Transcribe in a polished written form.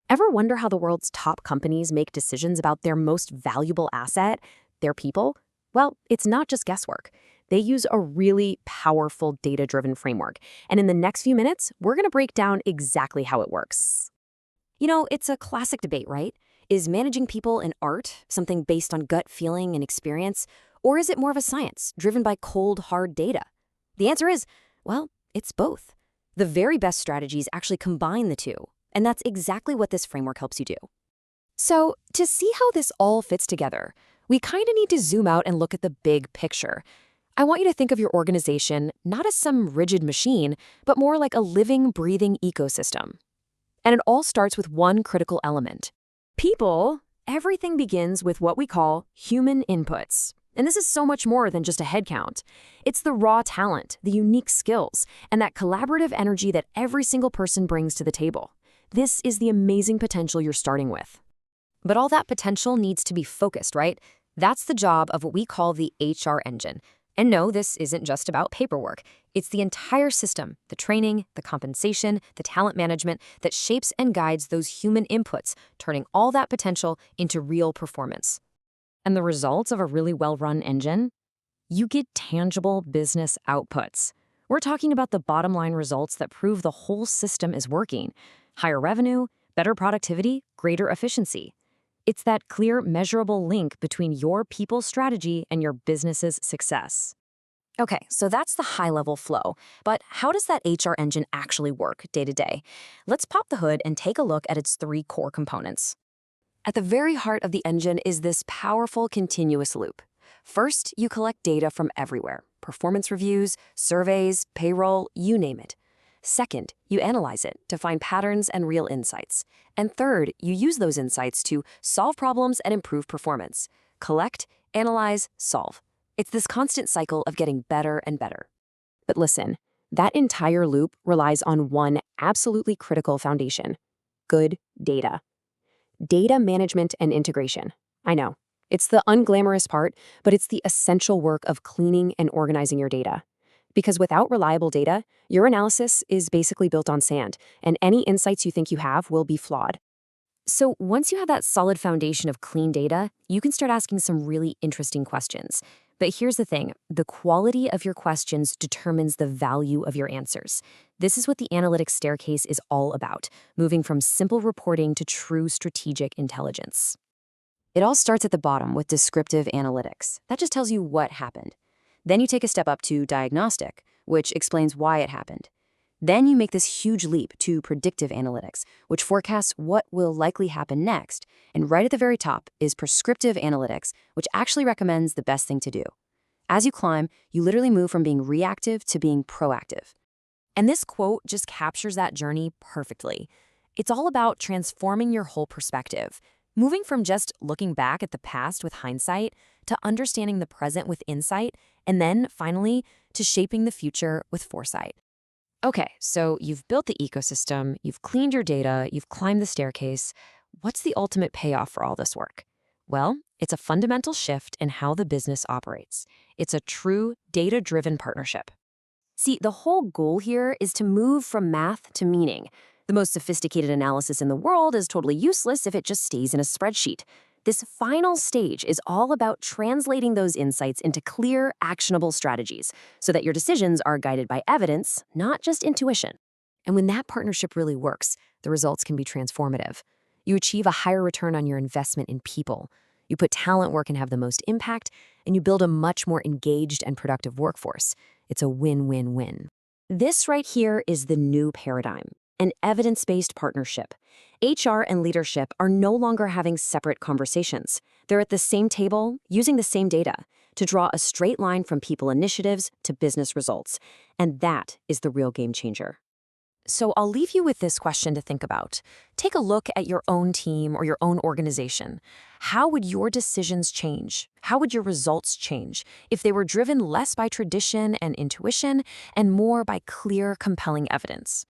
Ever wonder how the world's top companies make decisions about their most valuable asset, their people? Well, it's not just guesswork. They use a really powerful data-driven framework. And in the next few minutes, we're going to break down exactly how it works. It's a classic debate, right? Is managing people an art, something based on gut feeling and experience, or is it more of a science, driven by cold, hard data? The answer is, well, it's both. The very best strategies actually combine the two, and that's exactly what this framework helps you do. So, to see how this all fits together, we kind of need to zoom out and look at the big picture. I want you to think of your organization not as some rigid machine, but more like a living, breathing ecosystem. And it all starts with one critical element. People, everything begins with what we call human inputs. And this is so much more than just a head count. It's the raw talent, the unique skills, and that collaborative energy that every single person brings to the table. This is the amazing potential you're starting with. But all that potential needs to be focused, right? That's the job of what we call the HR engine. And no, this isn't just about paperwork. It's the entire system, the training, the compensation, the talent management that shapes and guides those human inputs, turning all that potential into real performance. And the results of a really well-run engine? You get tangible business outputs. We're talking about the bottom line results that prove the whole system is working. Higher revenue, better productivity, greater efficiency. It's that clear, measurable link between your people's strategy and your business's success. Okay, so that's the high-level flow. But how does that HR engine actually work day to day? Let's pop the hood and take a look at its three core components. At the very heart of the engine is this powerful continuous loop. First, you collect data from everywhere: performance reviews, surveys, payroll, you name it. Second, you analyze it to find patterns and real insights. And third, you use those insights to solve problems and improve performance. Collect, analyze, solve. It's this constant cycle of getting better and better. But listen, that entire loop relies on one absolutely critical foundation: good data. Data management and integration. I know, it's the unglamorous part, but it's the essential work of cleaning and organizing your data. Because without reliable data, your analysis is basically built on sand, and any insights you think you have will be flawed. So once you have that solid foundation of clean data, you can start asking some really interesting questions. But here's the thing, the quality of your questions determines the value of your answers. This is what the analytics staircase is all about, moving from simple reporting to true strategic intelligence. It all starts at the bottom with descriptive analytics. That just tells you what happened. Then you take a step up to diagnostic, which explains why it happened. Then you make this huge leap to predictive analytics, which forecasts what will likely happen next. And right at the very top is prescriptive analytics, which actually recommends the best thing to do. As you climb, you literally move from being reactive to being proactive. And this quote just captures that journey perfectly. It's all about transforming your whole perspective, moving from just looking back at the past with hindsight to understanding the present with insight, and then, finally, to shaping the future with foresight. Okay, so you've built the ecosystem, you've cleaned your data, you've climbed the staircase. What's the ultimate payoff for all this work? Well, it's a fundamental shift in how the business operates. It's a true data-driven partnership. See, the whole goal here is to move from math to meaning. The most sophisticated analysis in the world is totally useless if it just stays in a spreadsheet. This final stage is all about translating those insights into clear, actionable strategies so that your decisions are guided by evidence, not just intuition. And when that partnership really works, the results can be transformative. You achieve a higher return on your investment in people. You put talent where it can have the most impact, and you build a much more engaged and productive workforce. It's a win-win-win. This right here is the new paradigm. An evidence-based partnership. HR and leadership are no longer having separate conversations. They're at the same table, using the same data, to draw a straight line from people initiatives to business results. And that is the real game changer. So I'll leave you with this question to think about. Take a look at your own team or your own organization. How would your decisions change? How would your results change if they were driven less by tradition and intuition and more by clear, compelling evidence?